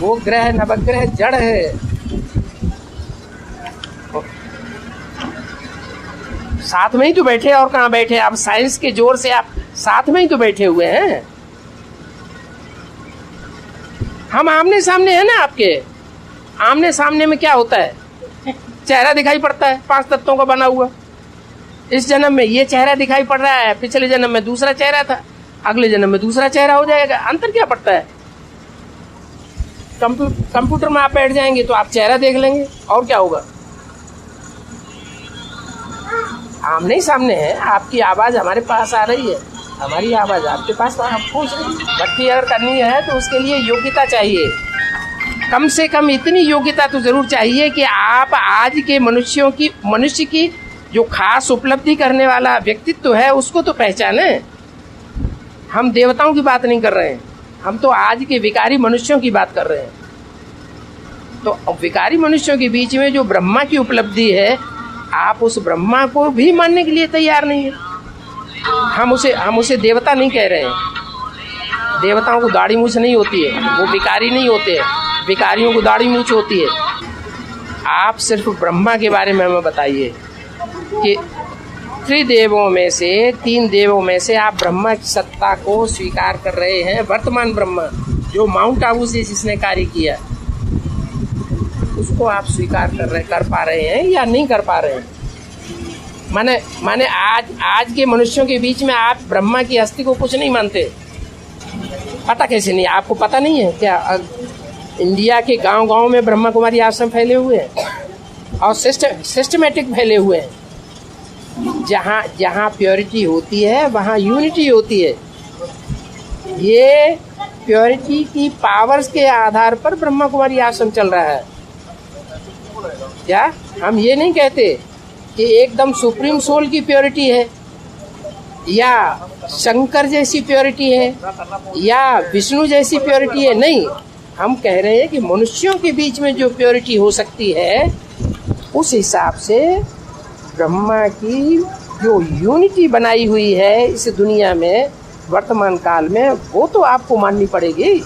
वो ग्रह नवग्रह जड़ है। साथ में ही तो बैठे, और कहाँ बैठे आप? साइंस के जोर से आप साथ में ही तो बैठे हुए हैं। हम आमने सामने है ना आपके। आमने सामने में क्या होता है? चेहरा दिखाई पड़ता है 5 तत्वों का बना हुआ। इस जन्म में ये चेहरा दिखाई पड़ रहा है, पिछले जन्म में दूसरा चेहरा था, अगले जन्म में दूसरा चेहरा हो जाएगा। अंतर क्या पड़ता है? कंप्यूटर में आप बैठ जाएंगे तो आप चेहरा देख लेंगे, और क्या होगा? आमने ही सामने है। आपकी आवाज हमारे पास आ रही है, हमारी आवाज आपके पास पहुंच रही है। भक्ति अगर करनी है तो उसके लिए योग्यता चाहिए। कम से कम इतनी योग्यता तो जरूर चाहिए कि आप आज के मनुष्य की जो खास उपलब्धि करने वाला व्यक्तित्व है उसको तो पहचाने। हम देवताओं की बात नहीं कर रहे हैं, हम तो आज के विकारी मनुष्यों की बात कर रहे हैं। तो विकारी मनुष्यों के बीच में जो ब्रह्मा की उपलब्धि है, आप उस ब्रह्मा को भी मानने के लिए तैयार नहीं है। हम उसे देवता नहीं कह रहे हैं। देवताओं को दाढ़ी मूछ नहीं होती है, वो विकारी नहीं होते हैं। विकारियों को दाढ़ी मूछ होती है। आप सिर्फ ब्रह्मा के बारे में हमें बताइए कि त्रिदेवों में से 3 देवों में से आप ब्रह्मा की सत्ता को स्वीकार कर रहे हैं। वर्तमान ब्रह्मा जो माउंट आबू से जिसने कार्य किया, उसको आप स्वीकार कर पा रहे हैं या नहीं कर पा रहे हैं? माने आज के मनुष्यों के बीच में आप ब्रह्मा की हस्ती को कुछ नहीं मानते। पता कैसे नहीं? आपको पता नहीं है क्या? इंडिया के गांव-गांव में ब्रह्मा कुमारी आश्रम फैले हुए हैं और सिस्टमेटिक फैले हुए हैं। जहाँ प्योरिटी होती है वहाँ यूनिटी होती है। ये प्योरिटी की पावर्स के आधार पर ब्रह्मा कुमारी आश्रम चल रहा है। क्या हम ये नहीं कहते कि एकदम सुप्रीम सोल की प्योरिटी है, या शंकर जैसी प्योरिटी है, या विष्णु जैसी प्योरिटी है? नहीं, हम कह रहे हैं कि मनुष्यों के बीच में जो प्योरिटी हो सकती है, उस हिसाब से ब्रह्मा की जो यूनिटी बनाई हुई है इस दुनिया में वर्तमान काल में, वो तो आपको माननी पड़ेगी।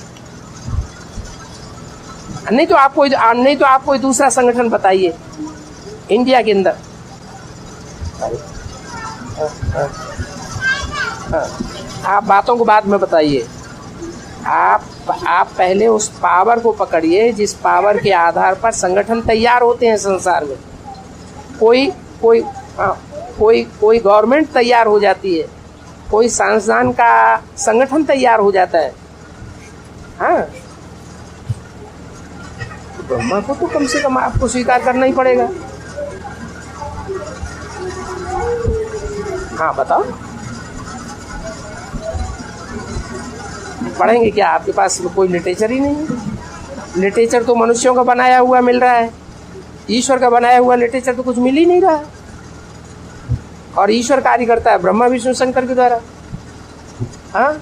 नहीं तो आप कोई दूसरा संगठन बताइए इंडिया के अंदर। आप बातों को बाद में बताइए। आप पहले उस पावर को पकड़िए जिस पावर के आधार पर संगठन तैयार होते हैं संसार में। कोई गवर्नमेंट तैयार हो जाती है, कोई साइंसदान का संगठन तैयार हो जाता है। हाँ, तो ब्रह्मा को तो कम से कम आपको स्वीकार करना ही पड़ेगा। हाँ बताओ, पढ़ेंगे क्या? आपके पास कोई लिटरेचर ही नहीं है। लिटरेचर तो मनुष्यों का बनाया हुआ मिल रहा है, ईश्वर का बनाया हुआ लिटरेचर तो कुछ मिल ही नहीं रहा है। और ईश्वर कार्य करता है ब्रह्मा विष्णु शंकर के द्वारा। हाँ,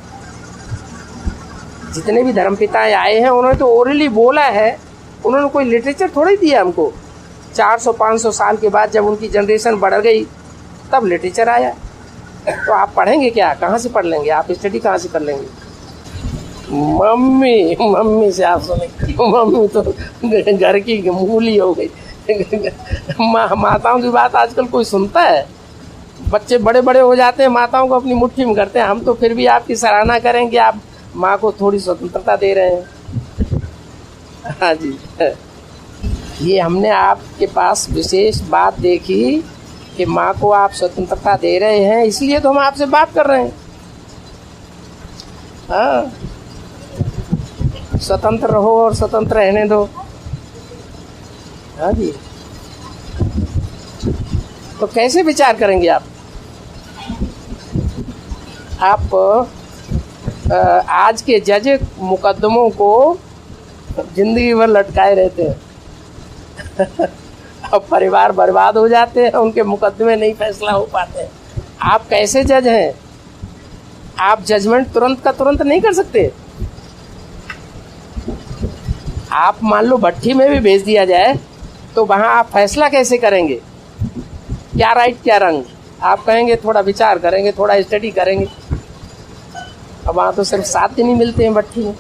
जितने भी धर्मपिताएं आए हैं उन्होंने तो ओरली बोला है, उन्होंने कोई लिटरेचर थोड़ा ही दिया हमको। 400-500 साल के बाद जब उनकी जनरेशन बढ़ गई तब लिटरेचर आया। तो आप पढ़ेंगे क्या? कहाँ से पढ़ लेंगे? आप स्टडी कहाँ से कर लेंगे? मम्मी से आप सुने, मम्मी तो घर की मूली हो गई। माताओं की बात आजकल कोई सुनता है? बच्चे बड़े बड़े हो जाते हैं, माताओं को अपनी मुट्ठी में करते हैं। हम तो फिर भी आपकी सराहना करें कि आप माँ को थोड़ी स्वतंत्रता दे रहे हैं। हाँ जी, ये हमने आपके पास विशेष बात देखी कि माँ को आप स्वतंत्रता दे रहे हैं, इसलिए तो हम आपसे बात कर रहे हैं। हाँ, स्वतंत्र रहो और स्वतंत्र रहने दो। हाँ जी, तो कैसे विचार करेंगे आप? आज के जज मुकदमों को जिंदगी भर लटकाए रहते हैं। अब परिवार बर्बाद हो जाते हैं, उनके मुकदमे नहीं फैसला हो पाते। आप कैसे जज हैं? आप जजमेंट तुरंत का तुरंत नहीं कर सकते। आप मान लो भट्टी में भी भेज दिया जाए तो वहाँ आप फैसला कैसे करेंगे? क्या राइट क्या रंग? आप कहेंगे थोड़ा विचार करेंगे, थोड़ा स्टडी करेंगे। अब वहाँ तो सिर्फ 7 दिन ही मिलते हैं भट्टी में,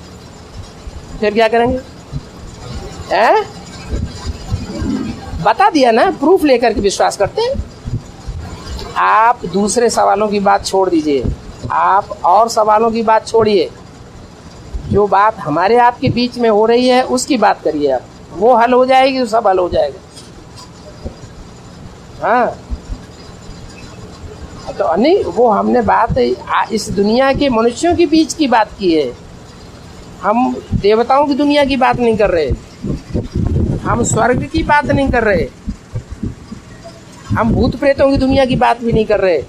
फिर क्या करेंगे? है? बता दिया ना, प्रूफ लेकर के विश्वास करते हैं। आप दूसरे सवालों की बात छोड़ दीजिए, आप और सवालों की बात छोड़िए, जो बात हमारे आपके बीच में हो रही है उसकी बात करिए। आप वो हल हो जाएगी तो सब हल हो जाएगा। हाँ, तो नहीं, वो हमने बात इस दुनिया के मनुष्यों के बीच की बात की है। हम देवताओं की दुनिया की बात नहीं कर रहे, हम स्वर्ग की बात नहीं कर रहे, हम भूत प्रेतों की दुनिया की बात भी नहीं कर रहे।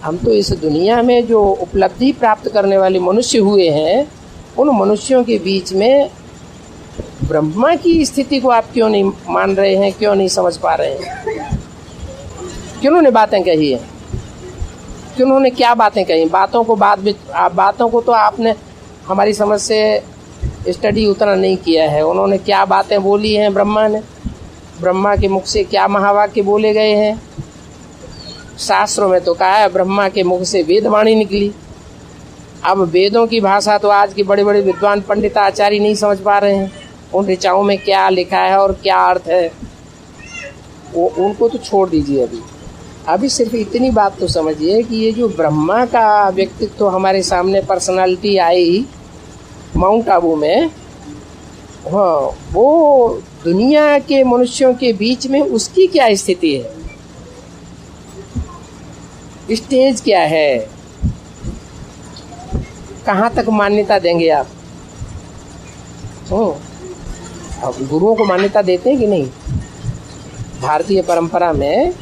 हम तो इस दुनिया में जो उपलब्धि प्राप्त करने वाले मनुष्य हुए हैं, उन मनुष्यों के बीच में ब्रह्मा की स्थिति को आप क्यों नहीं मान रहे हैं, क्यों नहीं समझ पा रहे हैं? किन्होंने बातें कही है, किन्होंने क्या बातें कही? बातों को तो आपने हमारी समझ से स्टडी उतना नहीं किया है। उन्होंने क्या बातें बोली हैं ब्रह्मा ने, ब्रह्मा के मुख से क्या महावाक्य बोले गए हैं? शास्त्रों में तो कहा है ब्रह्मा के मुख से वेदवाणी निकली। अब वेदों की भाषा तो आज के बड़े बड़े विद्वान पंडित आचार्य नहीं समझ पा रहे हैं, उन ऋचाओं में क्या लिखा है और क्या अर्थ है, वो उनको तो छोड़ दीजिए। अभी सिर्फ इतनी बात तो समझिए कि ये जो ब्रह्मा का व्यक्तित्व तो हमारे सामने पर्सनालिटी आई माउंट आबू में, हाँ, वो दुनिया के मनुष्यों के बीच में उसकी क्या स्थिति है, स्टेज क्या है, कहाँ तक मान्यता देंगे आप? अब गुरुओं को मान्यता देते हैं कि नहीं? भारतीय परंपरा में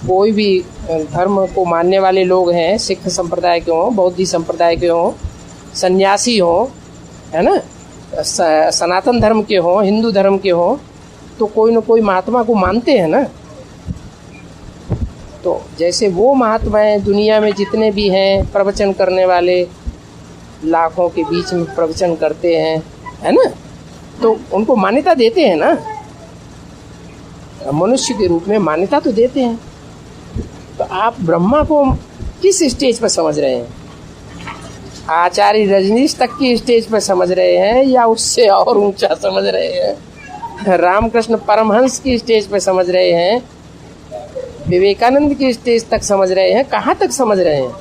कोई भी धर्म को मानने वाले लोग हैं, सिख संप्रदाय के हों, बौद्ध संप्रदाय के हों, सन्यासी हों, है ना, सनातन धर्म के हों, हिंदू धर्म के हों, तो कोई न कोई महात्मा को मानते हैं ना। तो जैसे वो महात्माएं दुनिया में जितने भी हैं, प्रवचन करने वाले लाखों के बीच में प्रवचन करते हैं, है ना, तो उनको मान्यता देते हैं ना, मनुष्य के रूप में मान्यता तो देते हैं। तो आप ब्रह्मा को किस स्टेज पर समझ रहे हैं? आचार्य रजनीश तक की स्टेज पर समझ रहे हैं या उससे और ऊंचा समझ रहे हैं? रामकृष्ण परमहंस की स्टेज पर समझ रहे हैं? विवेकानंद की स्टेज तक समझ रहे हैं? कहाँ तक समझ रहे हैं?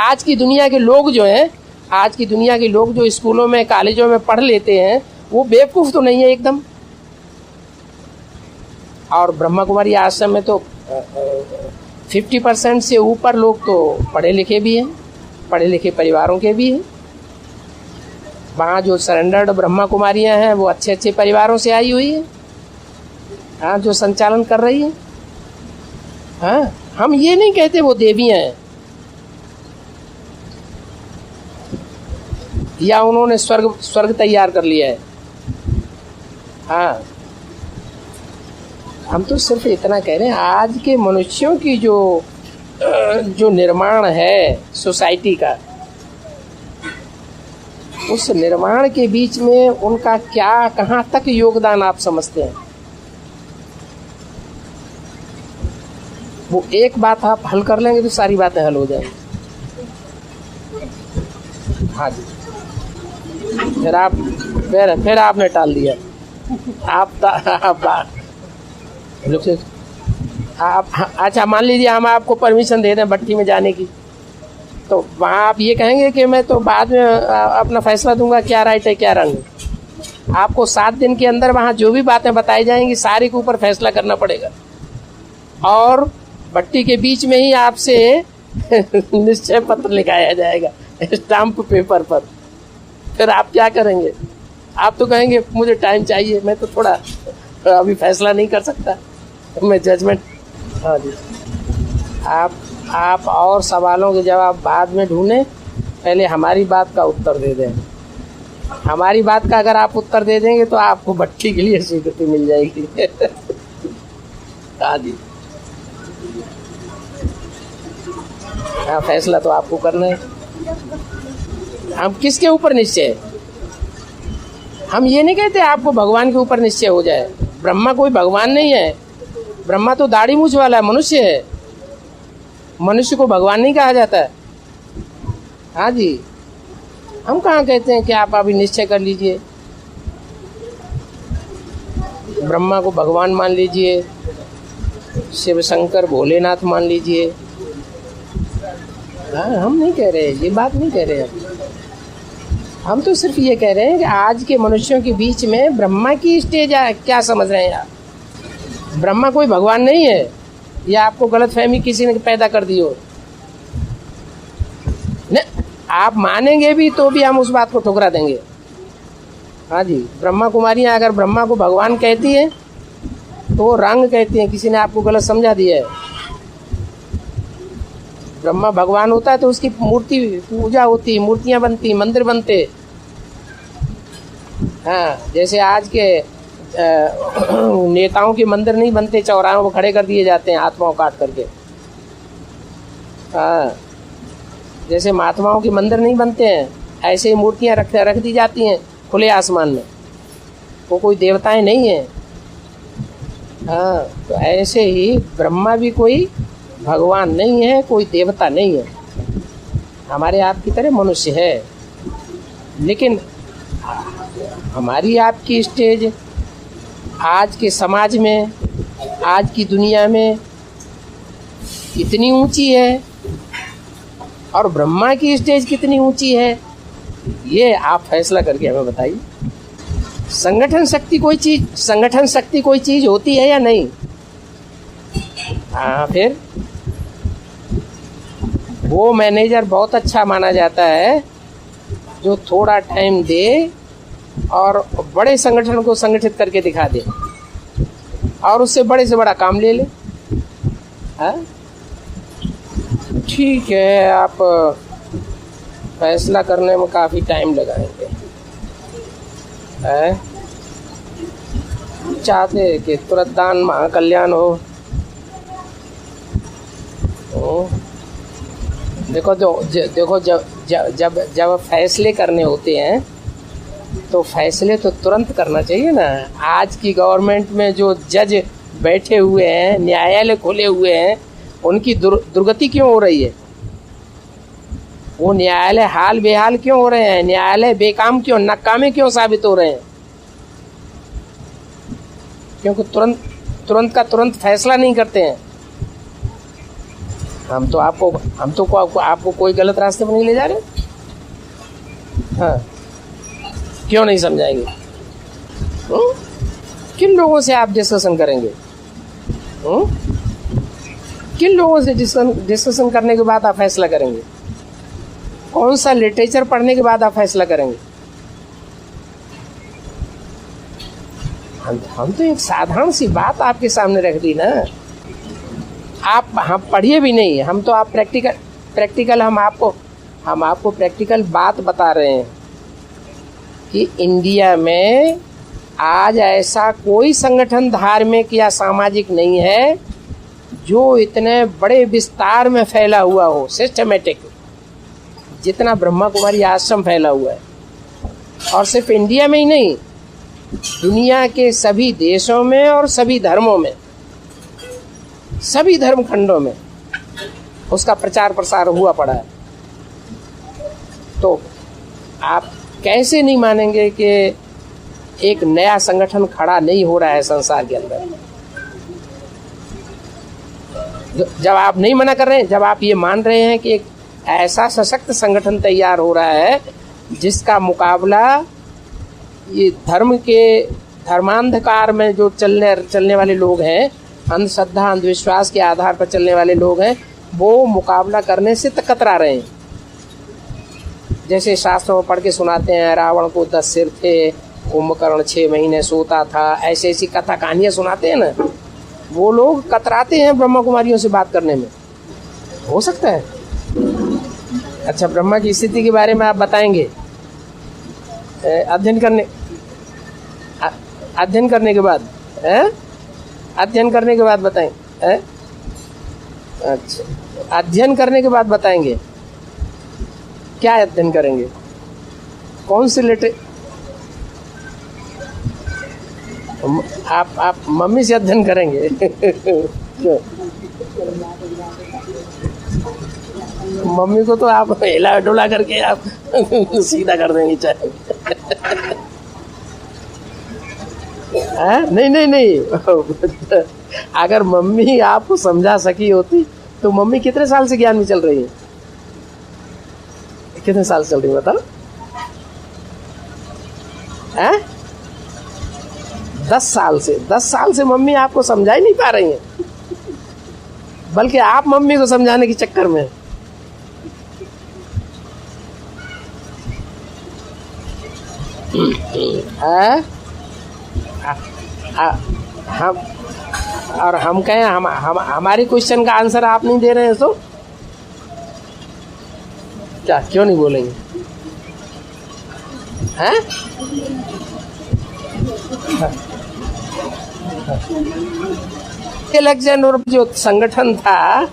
आज की दुनिया के लोग जो हैं, आज की दुनिया के लोग जो स्कूलों में कॉलेजों में पढ़ लेते हैं, वो बेवकूफ़ तो नहीं है एकदम। और ब्रह्मा कुमारी आश्रम में तो 50% से ऊपर लोग तो पढ़े लिखे भी हैं, पढ़े लिखे परिवारों के भी हैं। वहाँ जो सरेंडर्ड ब्रह्मा कुमारियाँ हैं वो अच्छे अच्छे परिवारों से आई हुई हैं, हाँ, जो संचालन कर रही हैं। हाँ, हम ये नहीं कहते वो देवियाँ हैं या उन्होंने स्वर्ग तैयार कर लिया है। हाँ, हम तो सिर्फ इतना कह रहे हैं, आज के मनुष्यों की जो निर्माण है सोसाइटी का, उस निर्माण के बीच में उनका क्या, कहाँ तक योगदान आप समझते हैं? वो एक बात आप हल कर लेंगे तो सारी बातें हल हो जाएंगी। हाँ जी, फिर आपने टाल दिया। आप अच्छा, मान लीजिए हम आपको परमिशन दे दें भट्टी में जाने की, तो वहाँ आप ये कहेंगे कि मैं तो बाद में अपना फैसला दूंगा क्या राइट है क्या रंग है। आपको 7 दिन के अंदर वहाँ जो भी बातें बताई जाएंगी सारी के ऊपर फैसला करना पड़ेगा, और भट्टी के बीच में ही आपसे निश्चय पत्र लिखाया जाएगा स्टाम्प पेपर पर। फिर आप क्या करेंगे? आप तो कहेंगे मुझे टाइम चाहिए, मैं तो थोड़ा अभी फैसला नहीं कर सकता, मैं जजमेंट। हाँ जी, आप और सवालों के जवाब बाद में ढूंढें, पहले हमारी बात का उत्तर दे दें। हमारी बात का अगर आप उत्तर दे देंगे तो आपको भट्टी के लिए स्वीकृति मिल जाएगी। हाँ जी, हाँ, फैसला तो आपको करना है। हम किसके ऊपर निश्चय है? हम ये नहीं कहते आपको भगवान के ऊपर निश्चय हो जाए। ब्रह्मा कोई भगवान नहीं है, ब्रह्मा तो दाढ़ी मूछ वाला है, मनुष्य है। मनुष्य को भगवान नहीं कहा जाता है। हाँ जी, हम कहाँ कहते हैं कि आप अभी निश्चय कर लीजिए, ब्रह्मा को भगवान मान लीजिए, शिव शंकर भोलेनाथ मान लीजिए। हाँ, हम नहीं कह रहे, ये बात नहीं कह रहे हम तो सिर्फ ये कह रहे हैं कि आज के मनुष्यों के बीच में ब्रह्मा की स्टेज क्या समझ रहे हैं आप? ब्रह्मा कोई भगवान नहीं है, या आपको गलतफहमी किसी ने पैदा कर दी हो। नहीं, आप मानेंगे भी तो भी हम उस बात को ठुकरा देंगे। हाँ जी, ब्रह्मा कुमारियाँ अगर ब्रह्मा को भगवान कहती हैं तो वो रंग कहती हैं, किसी ने आपको गलत समझा दिया है। ब्रह्मा भगवान होता है तो उसकी मूर्ति पूजा होती, मूर्तियाँ बनती, मंदिर बनते। हाँ, जैसे आज के नेताओं के मंदिर नहीं बनते, चौराहों को खड़े कर दिए जाते हैं आत्माओं काट करके। हाँ, जैसे महात्माओं के मंदिर नहीं बनते हैं, ऐसे ही मूर्तियाँ रख दी जाती हैं खुले आसमान में। वो कोई देवताएं नहीं हैं। हाँ, तो ऐसे ही ब्रह्मा भी कोई भगवान नहीं है, कोई देवता नहीं है, हमारे आपकी तरह मनुष्य है। लेकिन हमारी आपकी स्टेज आज के समाज में, आज की दुनिया में कितनी ऊंची है और ब्रह्मा की स्टेज कितनी ऊंची है, ये आप फैसला करके हमें बताइए। संगठन शक्ति कोई चीज होती है या नहीं? हाँ, फिर वो मैनेजर बहुत अच्छा माना जाता है जो थोड़ा टाइम दे और बड़े संगठन को संगठित करके दिखा दे और उससे बड़े से बड़ा काम ले ले। हाँ, ठीक है, आप फैसला करने में काफ़ी टाइम लगाएंगे। चाहते कि तुरंत दान महाकल्याण हो। देखो जब फैसले करने होते हैं तो फैसले तो तुरंत करना चाहिए ना। आज की गवर्नमेंट में जो जज बैठे हुए हैं, न्यायालय खोले हुए हैं, उनकी दुर्गति क्यों हो रही है? वो न्यायालय हाल बेहाल क्यों हो रहे हैं? न्यायालय बेकाम क्यों, नाकामे क्यों साबित हो रहे हैं? क्योंकि तुरंत का तुरंत फैसला नहीं करते हैं। हम तो आपको कोई गलत रास्ते पर नहीं ले जा रहे। हाँ, क्यों नहीं समझाएंगे? किन लोगों से आप डिस्कशन करेंगे? किन लोगों से डिस्कशन करने के बाद आप फैसला करेंगे? कौन सा लिटरेचर पढ़ने के बाद आप फैसला करेंगे? हम तो एक साधारण सी बात आपके सामने रख दी ना। आप हम पढ़िए भी नहीं, हम तो आप प्रैक्टिकल हम आपको प्रैक्टिकल बात बता रहे हैं कि इंडिया में आज ऐसा कोई संगठन धार्मिक या सामाजिक नहीं है जो इतने बड़े विस्तार में फैला हुआ हो, सिस्टमेटिक, जितना ब्रह्मा कुमारी आश्रम फैला हुआ है। और सिर्फ इंडिया में ही नहीं, दुनिया के सभी देशों में और सभी धर्मों में, सभी धर्म खंडों में उसका प्रचार प्रसार हुआ पड़ा है। तो आप कैसे नहीं मानेंगे कि एक नया संगठन खड़ा नहीं हो रहा है संसार के अंदर? जब आप नहीं मना कर रहे हैं, जब आप ये मान रहे हैं कि एक ऐसा सशक्त संगठन तैयार हो रहा है जिसका मुकाबला ये धर्म के धर्मांधकार में जो चलने वाले लोग हैं, अंधश्रद्धा अंधविश्वास के आधार पर चलने वाले लोग हैं, वो मुकाबला करने से कतरा रहे हैं। जैसे शास्त्रों में पढ़ के सुनाते हैं, रावण को 10 सिर थे, कुंभकर्ण 6 महीने सोता था, ऐसी कथा कहानियाँ सुनाते हैं ना, वो लोग कतराते हैं ब्रह्मा कुमारियों से बात करने में। हो सकता है। अच्छा, ब्रह्मा की स्थिति के बारे में आप बताएंगे अध्ययन करने के बाद बताएं। अच्छा, अध्ययन करने के बाद बताएंगे। क्या अध्ययन करेंगे? कौन से आप मम्मी से अध्ययन करेंगे? मम्मी को तो आप हिला डुला करके आप सीधा कर देंगे चाहे। नहीं नहीं नहीं, अगर मम्मी आपको समझा सकी होती तो मम्मी कितने साल से ज्ञान में चल रही है? कितने साल चल रही है बताओ? 10 साल से। 10 साल से मम्मी आपको समझा ही नहीं पा रही है, बल्कि आप मम्मी को समझाने के चक्कर में। हम और हम कहें हमारी क्वेश्चन का आंसर आप नहीं दे रहे हैं तो क्या, क्यों नहीं बोलेंगे? हैं? अलेक्जेंडर जो संगठन था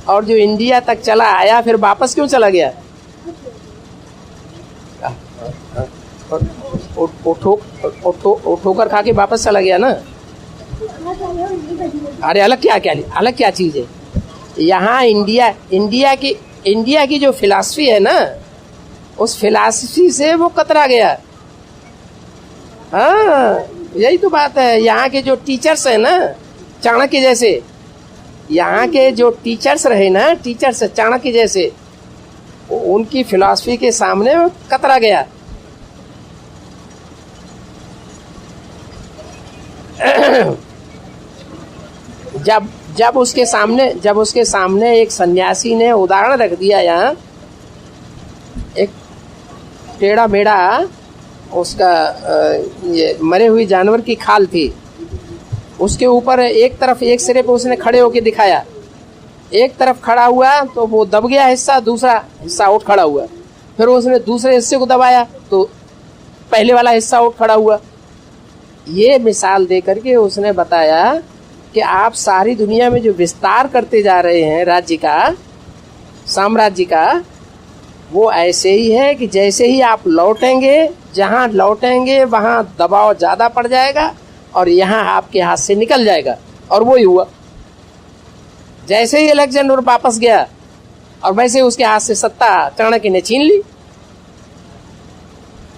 और जो इंडिया तक चला आया, फिर वापस क्यों चला गया? ठोकर खा के वापस चला गया ना। अरे अलग क्या चीज है? यहाँ इंडिया की जो फिलॉसफी है ना, उस फिलॉसफी से वो कतरा गया। हाँ, यही तो बात है। यहाँ के जो टीचर्स है ना, चाणक्य जैसे, यहाँ के जो टीचर्स रहे ना, टीचर्स चाणक्य जैसे, उनकी फिलॉसफी के सामने वो कतरा गया। जब उसके सामने एक सन्यासी ने उदाहरण रख दिया, यहाँ एक टेढ़ा मेढ़ा उसका ये मरे हुई जानवर की खाल थी, उसके ऊपर एक तरफ एक सिरे पे उसने खड़े होके दिखाया, एक तरफ खड़ा हुआ तो वो दब गया हिस्सा, दूसरा हिस्सा उठ खड़ा हुआ, फिर उसने दूसरे हिस्से को दबाया तो पहले वाला हिस्सा उठ खड़ा हुआ। ये मिसाल दे करके उसने बताया कि आप सारी दुनिया में जो विस्तार करते जा रहे हैं राज्य का, साम्राज्य का, वो ऐसे ही है कि जैसे ही आप लौटेंगे, जहाँ लौटेंगे वहाँ दबाव ज़्यादा पड़ जाएगा और यहाँ आपके हाथ से निकल जाएगा। और वो ही हुआ। जैसे ही अलेक्जेंडर वापस गया और वैसे उसके हाथ से सत्ता चाणक्य ने छीन ली,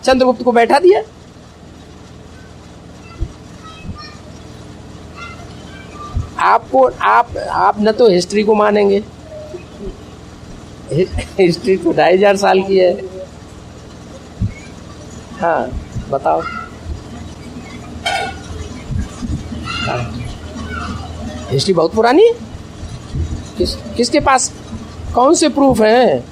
चंद्रगुप्त को बैठा दिया। आप न तो हिस्ट्री को मानेंगे, हिस्ट्री तो 2500 साल की है। हाँ बताओ। हिस्ट्री बहुत पुरानी है। किसके पास कौन से प्रूफ हैं?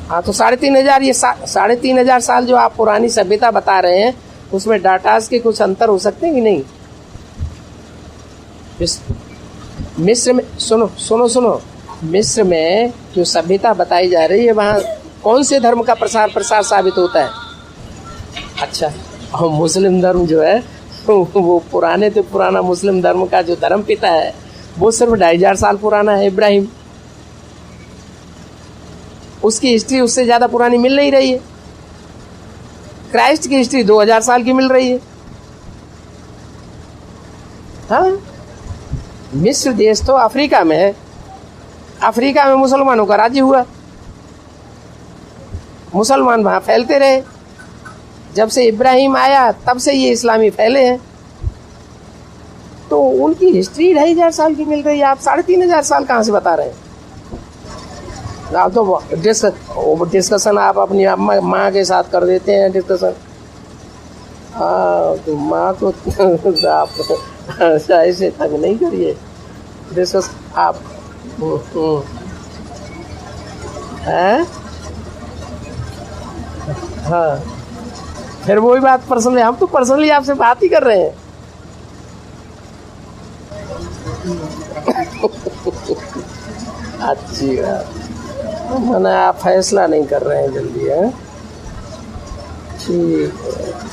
हाँ तो 3500, ये 3500 साल जो आप पुरानी सभ्यता बता रहे हैं, उसमें डाटास के कुछ अंतर हो सकते हैं कि नहीं? मिस्र में सुनो, मिस्र में जो सभ्यता बताई जा रही है, वहाँ कौन से धर्म का प्रसार साबित होता है? अच्छा, और मुस्लिम धर्म जो है वो पुराना मुस्लिम धर्म का जो धर्म पिता है वो सिर्फ 2500 साल पुराना है, इब्राहिम। उसकी हिस्ट्री उससे ज़्यादा पुरानी मिल नहीं रही है। क्राइस्ट की हिस्ट्री 2000 साल की मिल रही है। हाँ, मिस्र देश तो अफ्रीका में है। अफ्रीका में मुसलमानों का राज्य हुआ, मुसलमान वहाँ फैलते रहे। जब से इब्राहिम आया तब से ये इस्लामी फैले हैं। तो उनकी हिस्ट्री 2500 साल की मिल रही है, आप 3500 साल कहाँ से बता रहे हैं? आप तो डिस्कशन आप अपनी माँ के साथ कर देते हैं डिस्कशन। हाँ तो माँ को आप ऐसे तंग नहीं करिए, डिस्कस आप हैं। हाँ फिर वही बात पर्सनली, हम तो पर्सनली आपसे बात ही कर रहे हैं। अच्छी बात, मैंने आप फैसला नहीं कर रहे हैं जल्दी है। ठीक है।